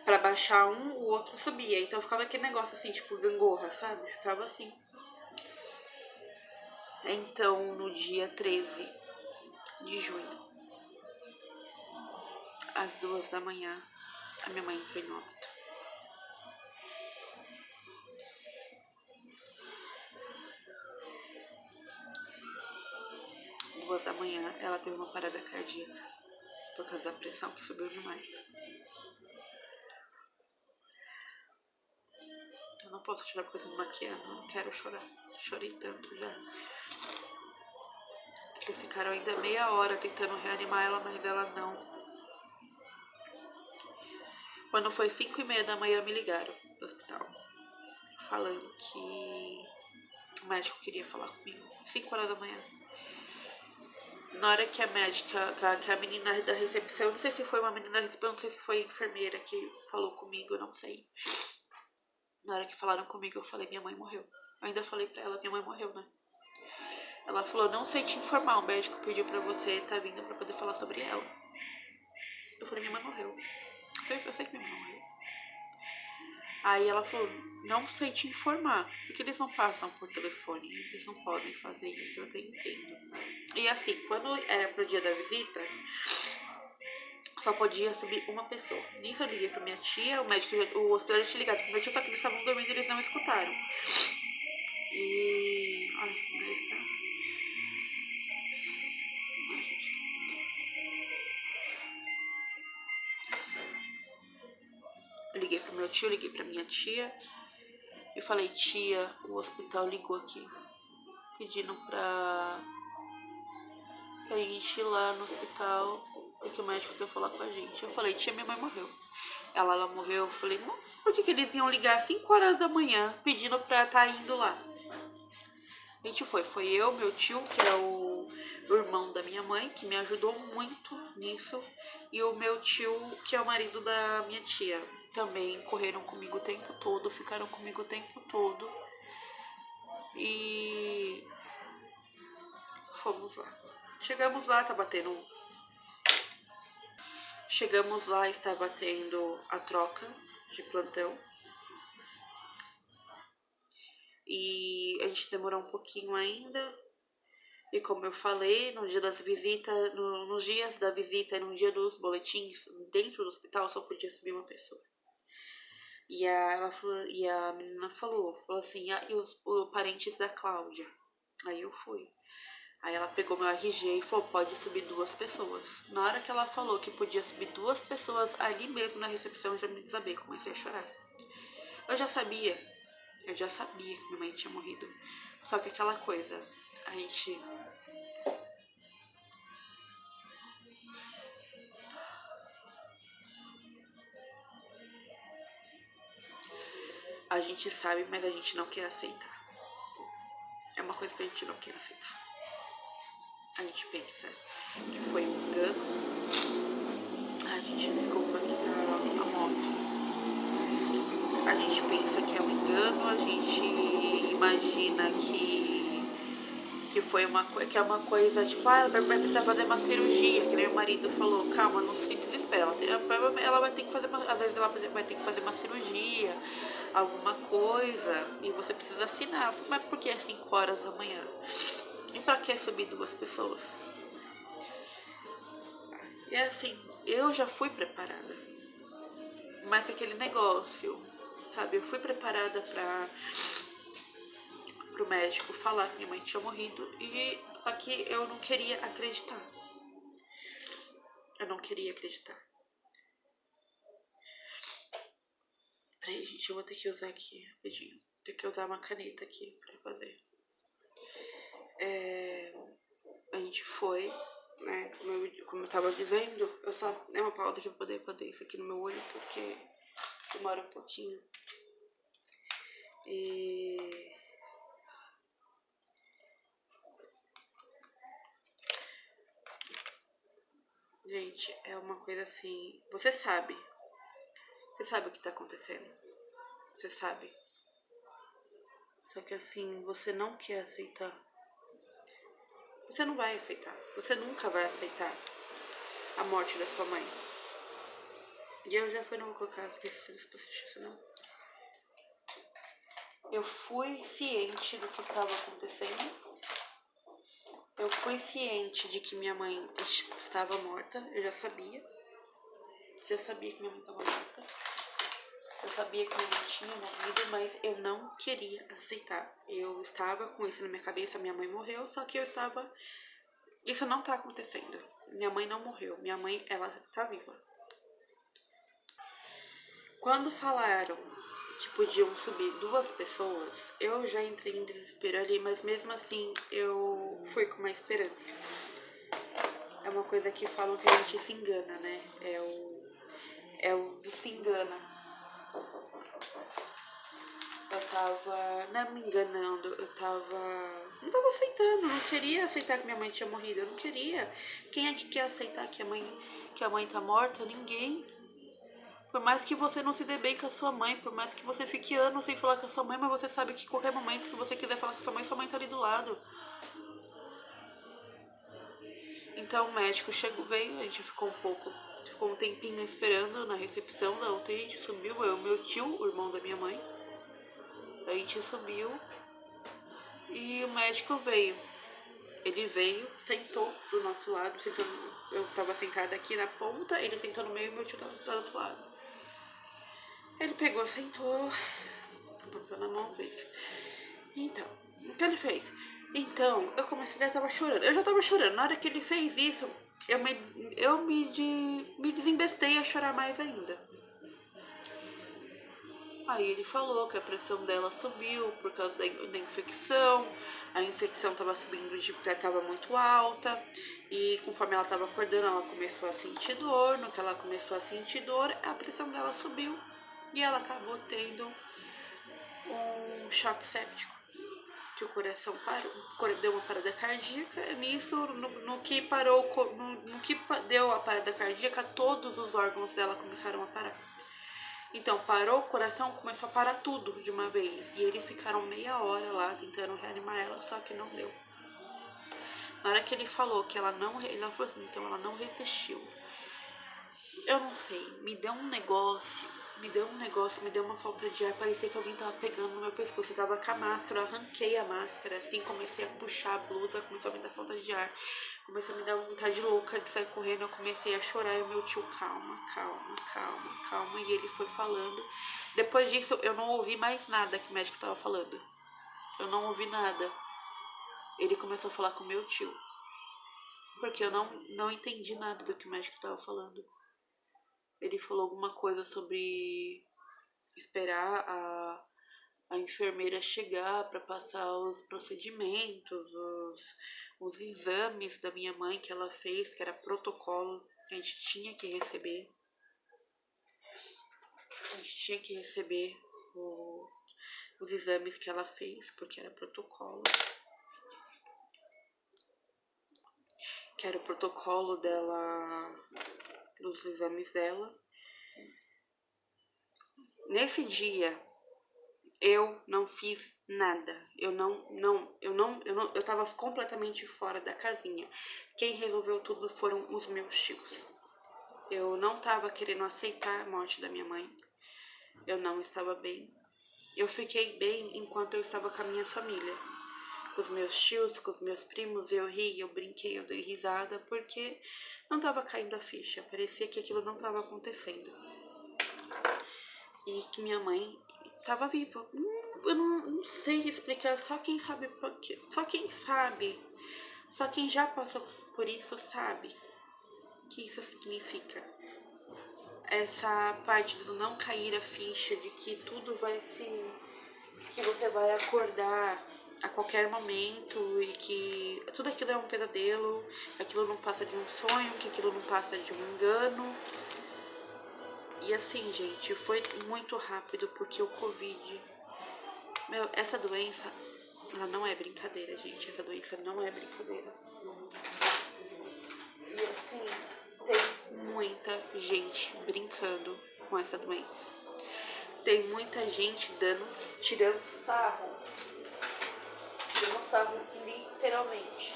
S1: para baixar um, o outro subia. Então ficava aquele negócio assim, tipo gangorra, sabe? Ficava assim. Então, no dia 13 de junho, às 2 da manhã, a minha mãe entrou em óbito. 2 da manhã, ela teve uma parada cardíaca por causa da pressão que subiu demais. Eu não posso chorar porque eu tô me maquiando, não quero chorar. Chorei tanto já. Eles ficaram ainda meia hora tentando reanimar ela, mas ela não. Quando foi 5h30 da manhã, me ligaram do hospital, falando que o médico queria falar comigo. 5 horas da manhã. Na hora que a médica, que a menina da recepção, não sei se foi uma menina da recepção, não sei se foi a enfermeira que falou comigo, eu não sei. Na hora que falaram comigo, eu falei, minha mãe morreu. Eu ainda falei pra ela, minha mãe morreu, né? Ela falou, não sei te informar, o médico pediu pra você estar vindo pra poder falar sobre ela. Eu falei, minha mãe morreu. Eu sei que minha mãe morreu. Aí ela falou, não sei te informar, porque eles não passam por telefone, eles não podem fazer isso, eu até entendo. E assim, quando era pro dia da visita, só podia subir uma pessoa. Nisso eu liguei pra minha tia, o médico, o hospital já tinha ligado pra minha tia, só que eles estavam dormindo e eles não escutaram. E... ai, beleza, tá? Ai, gente. Eu liguei pro meu tio, liguei pra minha tia e falei, tia, o hospital ligou aqui, pedindo pra gente ir lá no hospital, porque o médico quer falar com a gente. Eu falei, tia, minha mãe morreu. Ela morreu. Eu falei, por que eles iam ligar às 5 horas da manhã pedindo pra estar indo lá? A gente foi eu, meu tio, que é o irmão da minha mãe, que me ajudou muito nisso, e o meu tio, que é o marido da minha tia. Também correram comigo o tempo todo, ficaram comigo o tempo todo. E fomos lá. Chegamos lá, tá batendo. Chegamos lá, estava tendo a troca de plantão. E a gente demorou um pouquinho ainda. E como eu falei, no dia das visitas, nos dias da visita e no dia dos boletins, dentro do hospital só podia subir uma pessoa. E a menina falou assim, e os parentes da Cláudia? Aí eu fui. Aí ela pegou meu RG e falou, pode subir 2 pessoas. Na hora que ela falou que podia subir 2 pessoas, ali mesmo na recepção eu já me desabei, comecei a chorar. Eu já sabia que minha mãe tinha morrido. Só que aquela coisa, a gente sabe, mas a gente não quer aceitar. É uma coisa que a gente não quer aceitar. A gente pensa que foi um engano. A gente desculpa que tá a moto. A gente pensa que é um engano, a gente imagina que foi que é uma coisa tipo, ela vai precisar fazer uma cirurgia, que nem meu marido falou, calma, não se desespera, ela vai ter que fazer às vezes ela vai ter que fazer uma cirurgia, alguma coisa, e você precisa assinar. Mas por que é 5 horas da manhã? E pra que subir 2 pessoas? E assim, eu já fui preparada, mas aquele negócio, sabe, eu fui preparada pro médico falar que minha mãe tinha morrido, e aqui eu não queria acreditar. Eu não queria acreditar. Peraí, gente, eu vou ter que usar aqui rapidinho. Tem que usar uma caneta aqui pra fazer. A gente foi, né? Como eu tava dizendo, eu só dei uma pausa aqui pra poder fazer isso aqui no meu olho, porque demora um pouquinho. E gente, é uma coisa assim. Você sabe o que tá acontecendo. Você sabe. Só que assim, você não quer aceitar. Você não vai aceitar. Você nunca vai aceitar a morte da sua mãe. E eu já fui, não vou colocar isso não. Eu fui ciente do que estava acontecendo. Eu fui ciente de que minha mãe estava morta. Eu já sabia. Já sabia que minha mãe estava morta. Eu sabia que minha mãe tinha morrido, mas eu não queria aceitar. Eu estava com isso na minha cabeça, minha mãe morreu, só que eu estava Isso não tá acontecendo. Minha mãe não morreu. Minha mãe, ela tá viva. Quando falaram que podiam subir 2 pessoas, eu já entrei em desespero ali, mas mesmo assim eu fui com uma esperança. É uma coisa que falam que a gente se engana, né? É o do se engana. Eu tava, não me enganando, não tava aceitando, não queria aceitar que minha mãe tinha morrido, eu não queria. Quem é que quer aceitar que a mãe tá morta? Ninguém. Por mais que você não se dê bem com a sua mãe, por mais que você fique anos sem falar com a sua mãe, mas você sabe que em qualquer momento, se você quiser falar com sua mãe tá ali do lado. Então o médico veio, a gente ficou um tempinho esperando na recepção da UTI, a gente subiu, eu, meu tio, o irmão da minha mãe, a gente subiu e o médico veio. Ele veio, sentou do nosso lado, eu tava sentada aqui na ponta, ele sentou no meio e meu tio tava do outro lado. Ele pegou, sentou, botou na mão, fez. Então, o que ele fez? Então, eu tava chorando. Eu já tava chorando. Na hora que ele fez isso, me desembestei a chorar mais ainda. Aí ele falou que a pressão dela subiu por causa da infecção. A infecção tava subindo, tava muito alta. E conforme ela tava acordando, ela começou a sentir dor. No que ela começou a sentir dor, a pressão dela subiu. E ela acabou tendo um choque séptico. Que o coração parou, deu uma parada cardíaca. Nisso, no que parou, no que deu a parada cardíaca, todos os órgãos dela começaram a parar. Então, parou o coração, começou a parar tudo de uma vez. E eles ficaram meia hora lá tentando reanimar ela, só que não deu. Na hora que ele falou que ela falou assim, então ela não resistiu. Eu não sei, me deu uma falta de ar, parecia que alguém tava pegando no meu pescoço, eu tava com a máscara, eu arranquei a máscara, assim, comecei a puxar a blusa, começou a me dar falta de ar, começou a me dar vontade louca de sair correndo, eu comecei a chorar, e o meu tio, calma, e ele foi falando. Depois disso, eu não ouvi mais nada que o médico tava falando, eu não ouvi nada. Ele começou a falar com o meu tio, porque eu não entendi nada do que o médico tava falando. Ele falou alguma coisa sobre esperar a enfermeira chegar para passar os procedimentos, os exames da minha mãe que ela fez, que era protocolo, que a gente tinha que receber. A gente tinha que receber os exames que ela fez, porque era protocolo. Que era o protocolo dela, dos exames dela. Nesse dia, eu não fiz nada. Eu tava completamente fora da casinha. Quem resolveu tudo foram os meus tios. Eu não tava querendo aceitar a morte da minha mãe. Eu não estava bem. Eu fiquei bem enquanto eu estava com a minha família. Com os meus tios, com os meus primos, eu ri, eu brinquei, eu dei risada, porque não tava caindo a ficha. Parecia que aquilo não tava acontecendo. E que minha mãe tava viva. Eu não sei explicar, só quem sabe porque. Só quem sabe. Só quem já passou por isso sabe o que isso significa. Essa parte do não cair a ficha, de que tudo vai se. Que você vai acordar a qualquer momento e que tudo aquilo é um pesadelo, aquilo não passa de um sonho, que aquilo não passa de um engano. E assim, gente, foi muito rápido porque o Covid. Essa doença, ela não é brincadeira, gente. Essa doença não é brincadeira. E assim, tem muita gente brincando com essa doença. Tem muita gente tirando sarro. Tirando sarro literalmente.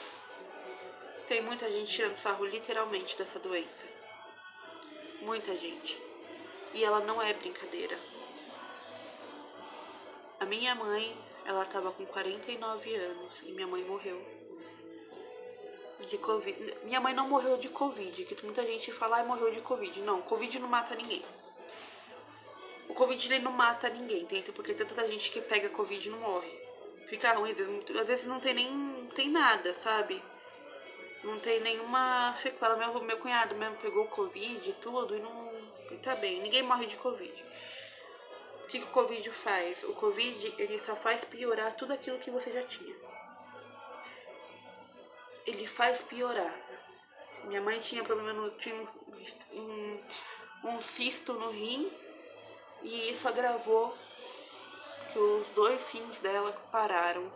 S1: Tem muita gente tirando sarro literalmente dessa doença. Muita gente. E ela não é brincadeira. A minha mãe, ela tava com 49 anos e minha mãe morreu de Covid. Minha mãe não morreu de Covid, que muita gente fala, morreu de Covid. Não, Covid não mata ninguém. O Covid ele não mata ninguém, entendeu? Porque tem tanta gente que pega Covid e não morre. Fica ruim, às vezes não tem nada, sabe? não tem nenhuma sequela. Meu cunhado mesmo pegou Covid e tudo e não. E tá bem, ninguém morre de Covid. O que o Covid faz? O Covid, ele só faz piorar tudo aquilo que você já tinha. Ele faz piorar. Minha mãe tinha problema tinha um cisto no rim e isso agravou que os 2 rins dela pararam.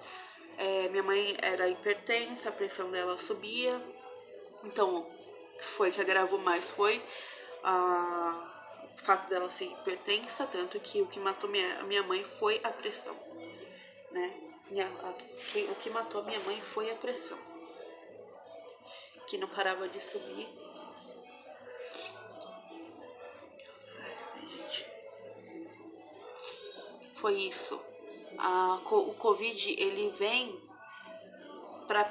S1: Minha mãe era hipertensa, a pressão dela subia. Então, foi que agravou mais foi o fato dela ser hipertensa, tanto que o que matou a minha mãe foi a pressão, né? O que matou a minha mãe foi a pressão, que não parava de subir. Ai, gente. Foi isso. O Covid, ele vem para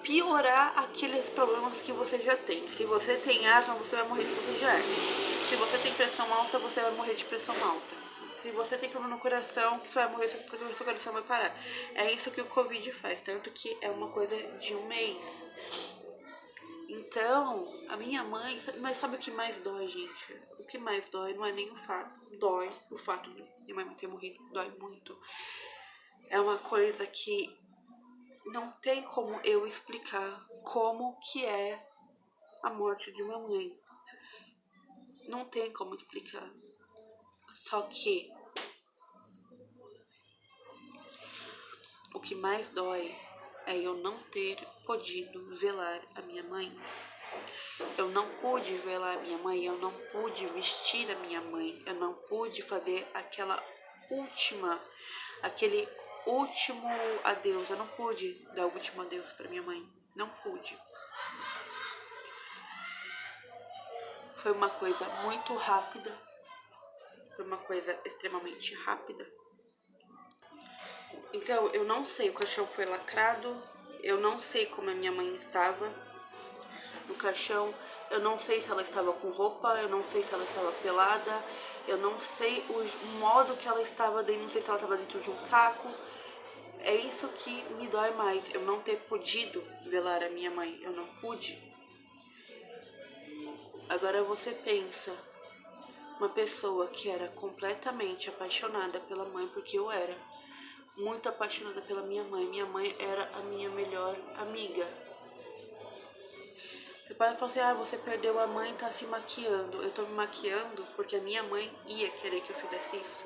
S1: piorar aqueles problemas que você já tem. Se você tem asma, você vai morrer de você já é. Se você tem pressão alta, você vai morrer de pressão alta. Se você tem problema no coração, você vai morrer porque o seu coração vai parar. É isso que o Covid faz, tanto que é uma coisa de 1 mês. Então, a minha mãe... Mas sabe o que mais dói, gente? O que mais dói não é nem o fato. Dói o fato de minha mãe ter morrido. Dói muito. É uma coisa que não tem como eu explicar como que é a morte de uma mãe. Não tem como explicar. Só que o que mais dói é eu não ter podido velar a minha mãe. Eu não pude velar a minha mãe, eu não pude vestir a minha mãe, eu não pude fazer aquele último adeus. Eu não pude dar o último adeus para minha mãe. Não pude. Foi uma coisa muito rápida. Foi uma coisa extremamente rápida. Então, eu não sei, o caixão foi lacrado. Eu não sei como a minha mãe estava no caixão. Eu não sei se ela estava com roupa, eu não sei se ela estava pelada, eu não sei o modo que ela estava dentro, não sei se ela estava dentro de um saco. É isso que me dói mais, eu não ter podido velar a minha mãe, eu não pude. Agora você pensa, uma pessoa que era completamente apaixonada pela mãe, porque eu era muito apaixonada pela minha mãe era a minha melhor amiga. Você pode falar assim, você perdeu a mãe e tá se maquiando. Eu tô me maquiando porque a minha mãe ia querer que eu fizesse isso.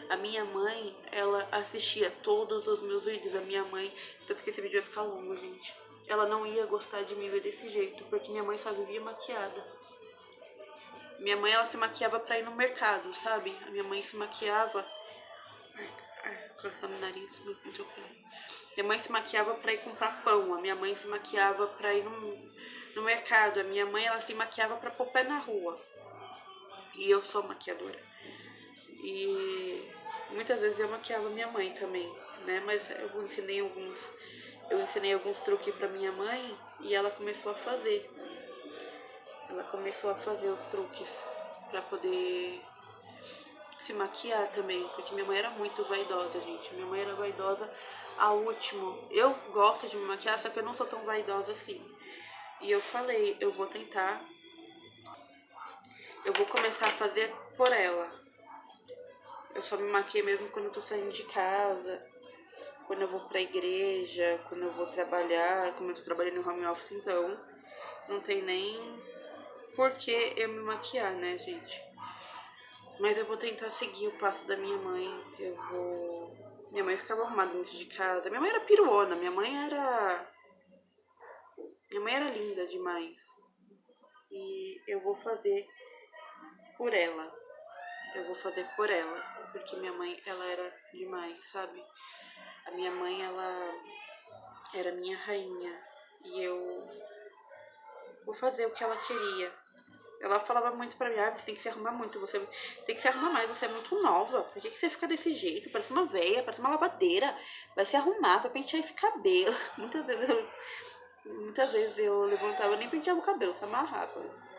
S1: A minha mãe, ela assistia todos os meus vídeos. A minha mãe, tanto que esse vídeo vai ficar longo, gente. Ela não ia gostar de me ver desse jeito, porque minha mãe só vivia maquiada. Minha mãe, ela se maquiava pra ir no mercado, sabe? A minha mãe se maquiava... cortando o nariz, muito bem. Minha mãe se maquiava pra ir comprar pão. A minha mãe se maquiava pra ir no mercado. A minha mãe, ela se maquiava pra pôr pé na rua. E eu sou maquiadora. E muitas vezes eu maquiava minha mãe também, né? Mas eu ensinei alguns truques pra minha mãe e ela começou a fazer. Ela começou a fazer os truques pra poder se maquiar também, porque minha mãe era muito vaidosa, gente. Minha mãe era vaidosa ao último. Eu gosto de me maquiar, só que eu não sou tão vaidosa assim. E eu falei, eu vou tentar. Eu vou começar a fazer por ela. Eu só me maquio mesmo quando eu tô saindo de casa, quando eu vou pra igreja, quando eu vou trabalhar, como eu tô trabalhando no home office, então não tem nem por que eu me maquiar, né, gente? Mas eu vou tentar seguir o passo da minha mãe. Minha mãe ficava arrumada dentro de casa. Minha mãe era piruona, minha mãe era linda demais. E eu vou fazer por ela. Eu vou fazer por ela, porque minha mãe, ela era demais, sabe? A minha mãe, ela era minha rainha. E eu vou fazer o que ela queria. Ela falava muito pra mim, você tem que se arrumar muito, você tem que se arrumar mais, você é muito nova. Por que você fica desse jeito? Parece uma veia, parece uma lavadeira. Vai se arrumar, vai pentear esse cabelo. Muitas vezes eu levantava, eu nem penteava o cabelo, só amarrava.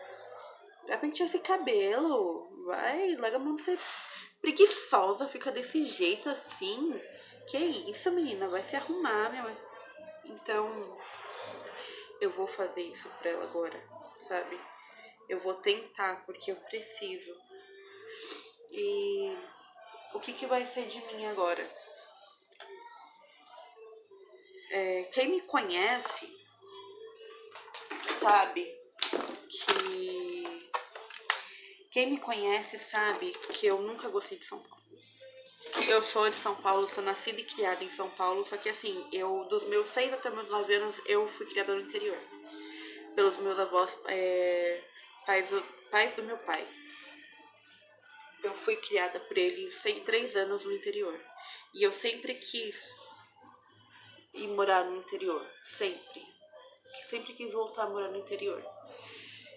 S1: Vai pentear esse cabelo, vai, larga a mão de ser preguiçosa, fica desse jeito assim. Que isso, menina, vai se arrumar, minha mãe. Então, eu vou fazer isso pra ela agora, sabe? Eu vou tentar, porque eu preciso. E o que vai ser de mim agora? Quem me conhece sabe que... Quem me conhece sabe que eu nunca gostei de São Paulo. Eu sou de São Paulo, sou nascida e criada em São Paulo, só que assim, dos meus 6 até meus 9 anos, eu fui criada no interior. Pelos meus avós, pais do meu pai. Eu fui criada por eles 3 anos no interior. E eu sempre quis ir morar no interior, sempre. Sempre quis voltar a morar no interior.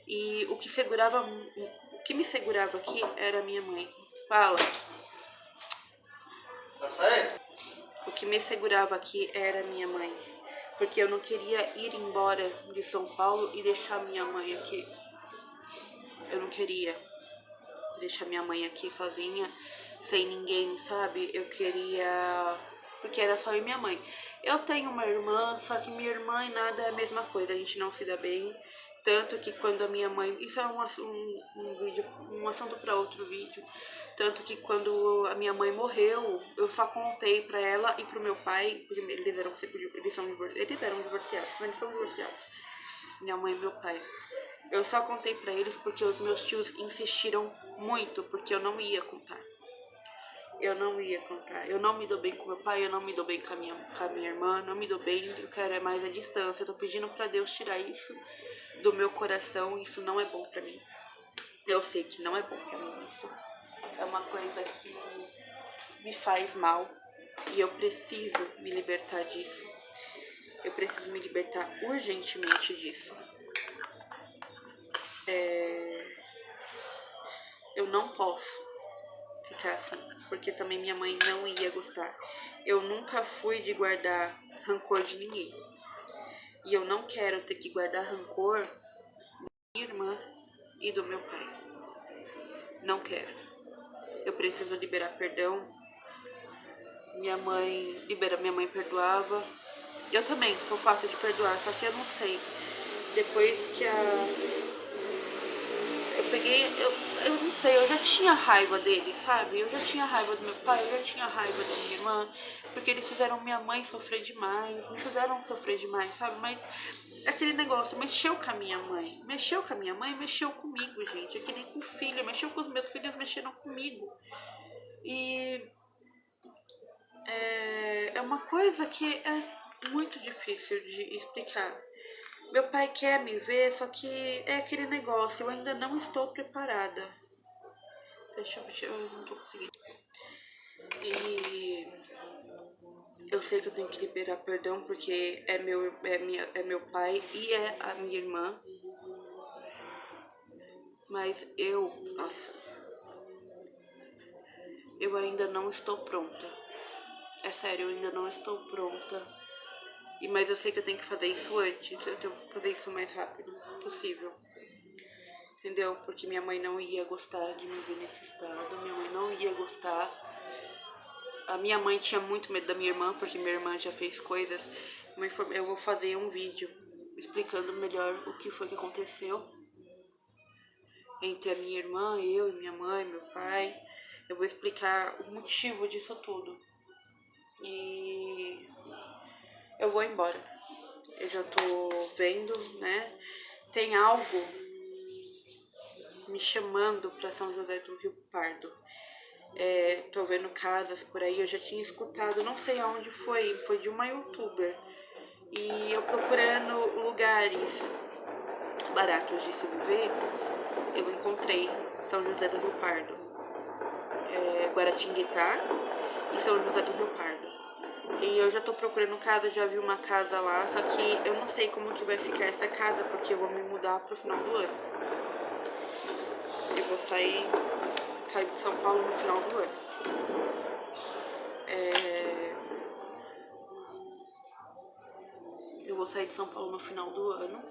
S1: E o que me segurava aqui era a minha mãe. Fala.
S2: Tá certo?
S1: O que me segurava aqui era a minha mãe. Porque eu não queria ir embora de São Paulo e deixar minha mãe aqui. Eu não queria deixar minha mãe aqui sozinha, sem ninguém, sabe? Eu queria... Porque era só eu e minha mãe. Eu tenho uma irmã, só que minha irmã e nada é a mesma coisa. A gente não se dá bem. Tanto que quando a minha mãe... Isso é um assunto para outro vídeo. Tanto que quando a minha mãe morreu, eu só contei pra ela e pro meu pai, porque eles eram divorciados, mas eles são divorciados. Minha mãe e meu pai. Eu só contei pra eles porque os meus tios insistiram muito, porque eu não ia contar. Eu não ia contar. Eu não me dou bem com meu pai, eu não me dou bem com a minha irmã, não me dou bem, eu quero é mais a distância. Eu tô pedindo pra Deus tirar isso do meu coração, isso não é bom pra mim. Eu sei que não é bom pra mim isso. É uma coisa que me faz mal e eu preciso me libertar disso. Eu preciso me libertar urgentemente disso. Eu não posso ficar assim, porque também minha mãe não ia gostar. Eu nunca fui de guardar rancor de ninguém. E eu não quero ter que guardar rancor da minha irmã e do meu pai. Não quero. Eu preciso liberar perdão. Minha mãe perdoava. Eu também sou fácil de perdoar, só que eu não sei. Depois que eu peguei, eu não sei, eu já tinha raiva dele, sabe? Eu já tinha raiva do meu pai, eu já tinha raiva da minha irmã, porque eles fizeram minha mãe sofrer demais, me fizeram sofrer demais, sabe? Mas aquele negócio mexeu com a minha mãe, mexeu comigo, gente. É que nem com o filho, mexeu com os meus filhos, mexeram comigo. E é uma coisa que é muito difícil de explicar. Meu pai quer me ver, só que é aquele negócio, eu ainda não estou preparada. Deixa eu não tô conseguindo. E eu sei que eu tenho que liberar perdão porque é meu pai e é a minha irmã. Mas eu ainda não estou pronta. É sério, eu ainda não estou pronta. Mas eu sei que eu tenho que fazer isso antes, eu tenho que fazer isso o mais rápido possível. Entendeu? Porque minha mãe não ia gostar de me ver nesse estado, minha mãe não ia gostar. A minha mãe tinha muito medo da minha irmã, porque minha irmã já fez coisas. Eu vou fazer um vídeo explicando melhor o que foi que aconteceu entre a minha irmã, eu e minha mãe, meu pai. Eu vou explicar o motivo disso tudo. E eu vou embora. Eu já tô vendo, né? Tem algo me chamando para São José do Rio Pardo. Tô vendo casas por aí, eu já tinha escutado, não sei aonde foi de uma youtuber. E eu procurando lugares baratos de se viver, eu encontrei São José do Rio Pardo, Guaratinguetá e São José do Rio Pardo. E eu já tô procurando casa, já vi uma casa lá, só que eu não sei como que vai ficar essa casa, porque eu vou me mudar pro final do ano. Eu vou sair de São Paulo no final do ano. Eu vou sair de São Paulo no final do ano.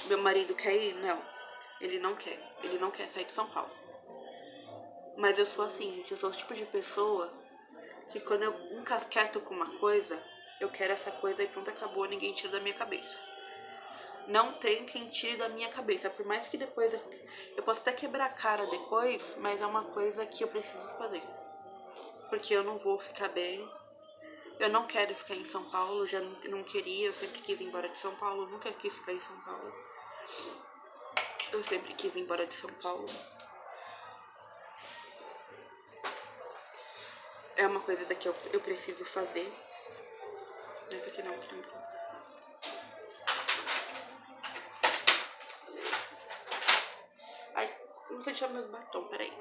S1: Meu marido quer ir? Não. Ele não quer. Ele não quer sair de São Paulo. Mas eu sou assim, gente. Eu sou o tipo de pessoa que quando eu encasqueto com uma coisa, Eu quero essa coisa e pronto, acabou, ninguém tira da minha cabeça. Não tem quem tire da minha cabeça, por mais que depois eu possa até quebrar a cara depois, mas é uma coisa que eu preciso fazer. Porque eu não vou ficar bem. Eu não quero ficar em São Paulo, já não queria, eu sempre quis ir embora de São Paulo, nunca quis ficar em São Paulo. Eu sempre quis ir embora de São Paulo. É uma coisa daqui eu preciso fazer. Essa aqui não, por exemplo. Ai, não sei deixar meu batom, peraí.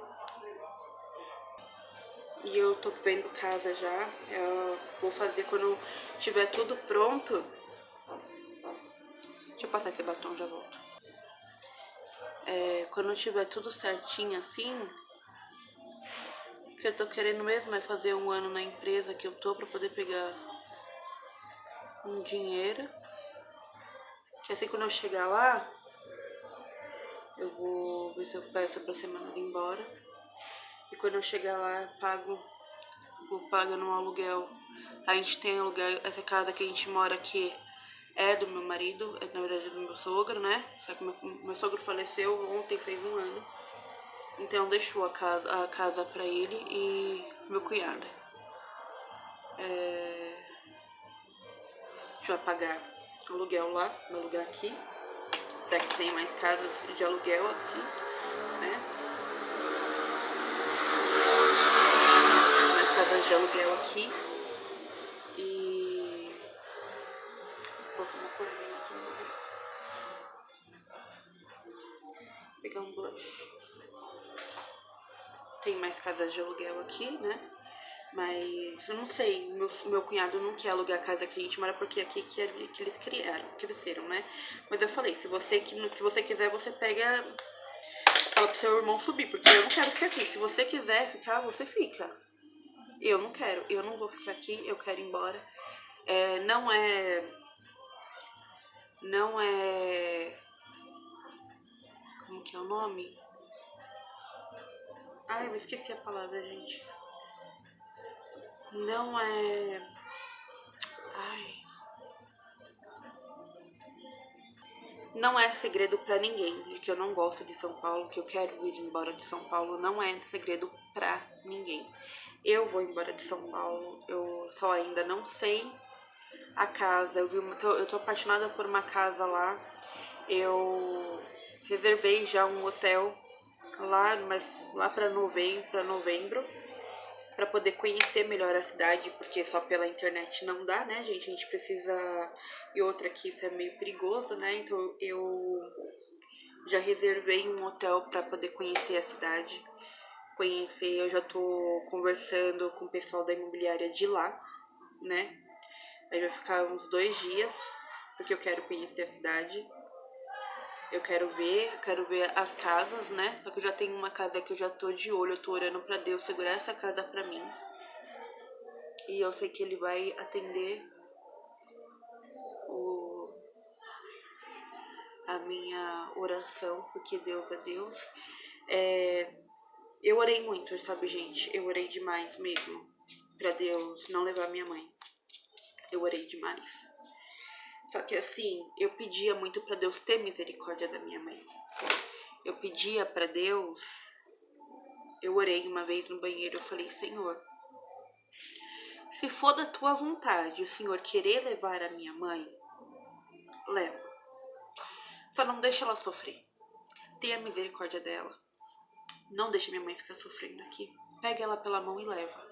S1: E eu tô vendo casa já. Eu vou fazer quando tiver tudo pronto. Deixa eu passar esse batom, já volto. Quando tiver tudo certinho assim, o que eu tô querendo mesmo é fazer 1 ano na empresa que eu tô pra poder pegar um dinheiro. Que assim quando eu chegar lá, eu vou ver se eu peço pra ser mandada embora. E quando eu chegar lá, eu vou pagando um aluguel. A gente tem aluguel, essa casa que a gente mora aqui é do meu marido, na verdade é do meu sogro, né? Só que meu sogro faleceu ontem, fez 1 ano. Então deixou a casa pra ele e meu cunhado. A gente vai pagar aluguel lá, no lugar aqui. Até que tem mais casas de aluguel aqui, né? Mais casas de aluguel aqui. E vou colocar uma corzinha aqui. Vou pegar um blush. Tem mais casas de aluguel aqui, né? Mas eu não sei, meu cunhado não quer alugar a casa que a gente mora porque aqui que eles cresceram, né? Mas eu falei, se você quiser, você pega, fala pro seu irmão subir, porque eu não quero ficar aqui. Se você quiser ficar, você fica. Eu não quero, eu não vou ficar aqui, eu quero ir embora. Não é... Como que é o nome? Ai, eu esqueci a palavra, gente. Não é... Ai... Não é segredo pra ninguém de que eu não gosto de São Paulo, que eu quero ir embora de São Paulo. Não é segredo pra ninguém. Eu vou embora de São Paulo. Eu só ainda não sei a casa. Eu tô apaixonada por uma casa lá. Eu reservei já um hotel lá, mas lá pra novembro, para poder conhecer melhor a cidade, porque só pela internet não dá, né, gente? A gente precisa... E outra aqui, isso é meio perigoso, né? Então eu já reservei um hotel para poder conhecer a cidade. Eu já tô conversando com o pessoal da imobiliária de lá, né? Aí vai ficar uns 2 dias, porque eu quero conhecer a cidade. Eu quero ver as casas, né? Só que eu já tenho uma casa que eu já tô de olho, eu tô orando pra Deus segurar essa casa pra mim. E eu sei que Ele vai atender a minha oração, porque Deus é Deus. Eu orei muito, sabe, gente? Eu orei demais mesmo pra Deus não levar minha mãe. Eu orei demais. Só que assim, eu pedia muito pra Deus ter misericórdia da minha mãe. Eu pedia pra Deus... Eu orei uma vez no banheiro, eu falei, Senhor, se for da tua vontade o Senhor querer levar a minha mãe, leva. Só não deixa ela sofrer. Tenha misericórdia dela. Não deixe minha mãe ficar sofrendo aqui. Pega ela pela mão e leva.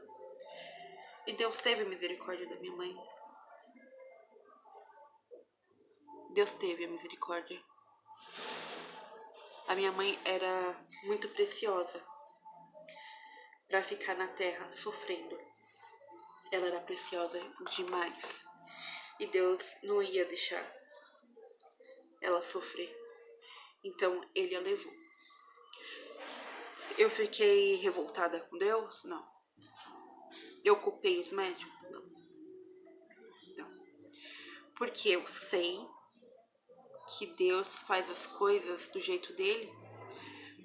S1: E Deus teve misericórdia da minha mãe. Deus teve a misericórdia. A minha mãe era muito preciosa para ficar na terra sofrendo. Ela era preciosa demais. E Deus não ia deixar ela sofrer. Então Ele a levou. Eu fiquei revoltada com Deus? Não. Eu culpei os médicos? Não. Porque eu sei que Deus faz as coisas do jeito dele,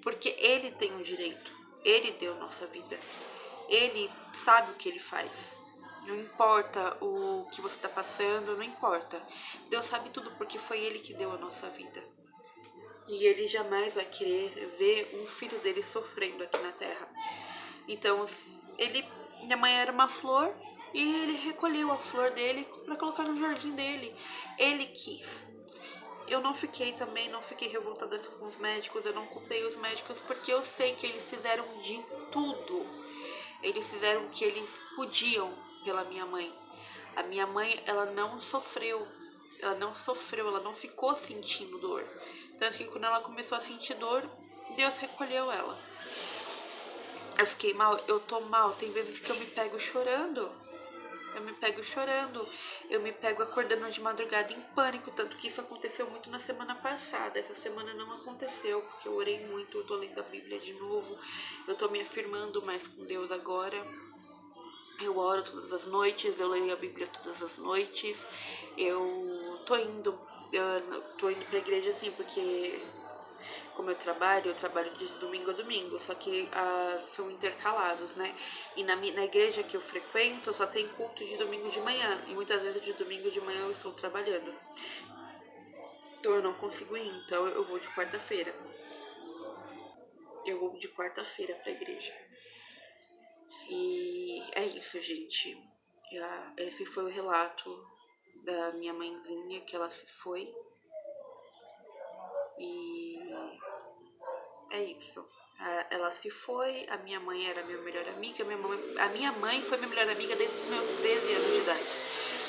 S1: porque Ele tem o direito. Ele deu nossa vida. Ele sabe o que Ele faz. Não importa o que você está passando, não importa. Deus sabe tudo porque foi Ele que deu a nossa vida. E Ele jamais vai querer ver um filho dele sofrendo aqui na terra. Então, minha mãe era uma flor e ele recolheu a flor dele para colocar no jardim dele. Ele quis. Eu não fiquei revoltada com os médicos, eu não culpei os médicos porque eu sei que eles fizeram de tudo. Eles fizeram o que eles podiam pela minha mãe. A minha mãe, ela não sofreu, ela não ficou sentindo dor. Tanto que quando ela começou a sentir dor, Deus recolheu ela. Eu fiquei mal, eu tô mal, tem vezes que eu me pego chorando. Eu me pego acordando de madrugada em pânico, tanto que isso aconteceu muito na semana passada. Essa semana não aconteceu, porque eu orei muito, eu tô lendo a Bíblia de novo, eu tô me afirmando mais com Deus agora. Eu oro todas as noites, eu leio a Bíblia todas as noites. Eu tô indo pra igreja assim, porque como eu trabalho de domingo a domingo, só que são intercalados, né? E na igreja que eu frequento só tem culto de domingo de manhã, e muitas vezes de domingo de manhã eu estou trabalhando. Então eu não consigo ir, então eu vou de quarta-feira. Eu vou de quarta-feira pra igreja. E é isso, gente. Esse foi o relato da minha mãezinha, que ela se foi. E é isso. Ela se foi, a minha mãe era minha melhor amiga. A minha mãe foi minha melhor amiga desde os meus 13 anos de idade.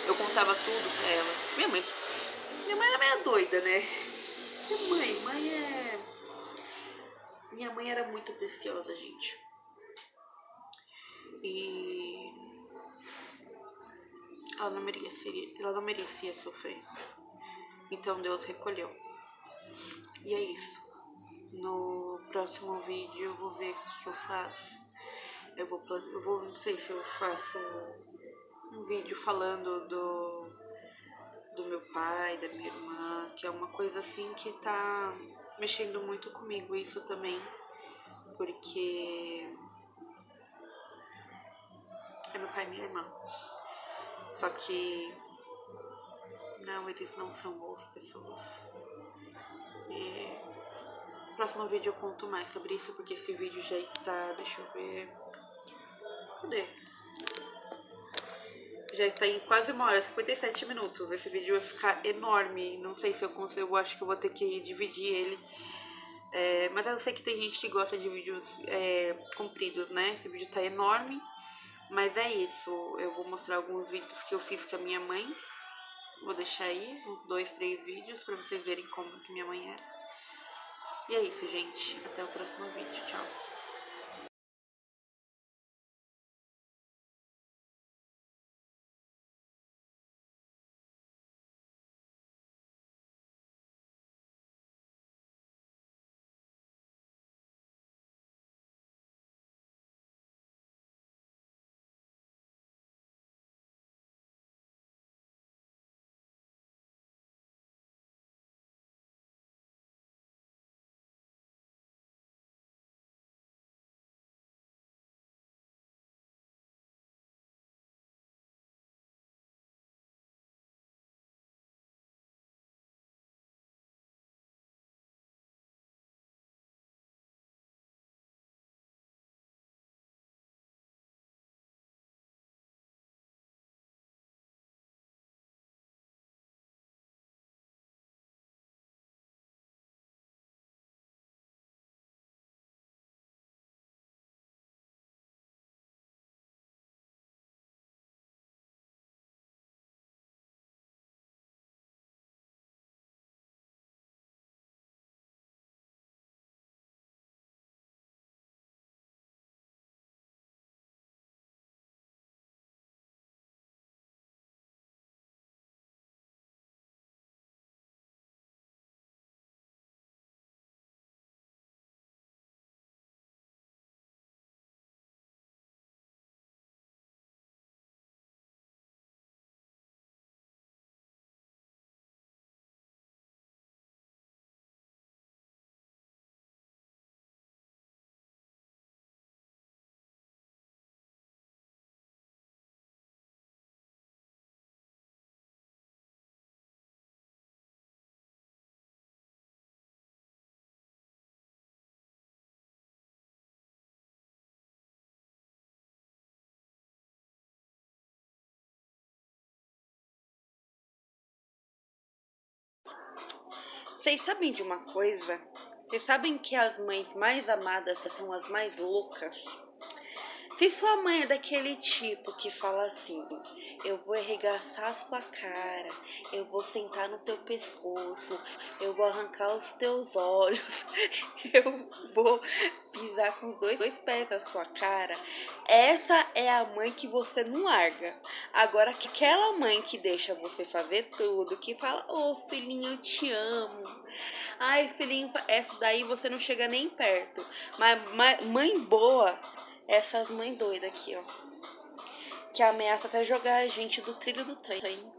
S1: Eu contava tudo pra ela. Minha mãe era meio doida, né? Minha mãe era muito preciosa, gente. E ela não merecia sofrer. Então Deus recolheu. E é isso. No próximo vídeo eu vou ver o que eu faço. Não sei se eu faço um vídeo falando do meu pai, da minha irmã, que é uma coisa assim que tá mexendo muito comigo, isso também, porque é meu pai e minha irmã. Só que não, eles não são boas pessoas. No próximo vídeo eu conto mais sobre isso, porque esse vídeo já está, deixa eu ver, cadê? Já está em quase 1 hora, 57 minutos. Esse vídeo vai ficar enorme. Não sei se eu consigo, eu acho que eu vou ter que dividir ele. Mas eu sei que tem gente que gosta de vídeos compridos, né? Esse vídeo tá enorme. Mas é isso. Eu vou mostrar alguns vídeos que eu fiz com a minha mãe. Vou deixar aí uns 2, 3 vídeos pra vocês verem como que minha mãe era. E é isso, gente. Até o próximo vídeo. Tchau. Vocês sabem de uma coisa? Vocês sabem que as mães mais amadas são as mais loucas? Se sua mãe é daquele tipo que fala assim, eu vou arregaçar a sua cara, eu vou sentar no teu pescoço, eu vou arrancar os teus olhos, eu vou pisar com os dois pés na sua cara, essa é a mãe que você não larga. Agora, aquela mãe que deixa você fazer tudo, que fala, ô filhinho, eu te amo. Ai, filhinho, essa daí você não chega nem perto. Mas mãe boa, essas mães doidas aqui, ó. Que ameaça até jogar a gente do trilho do trem.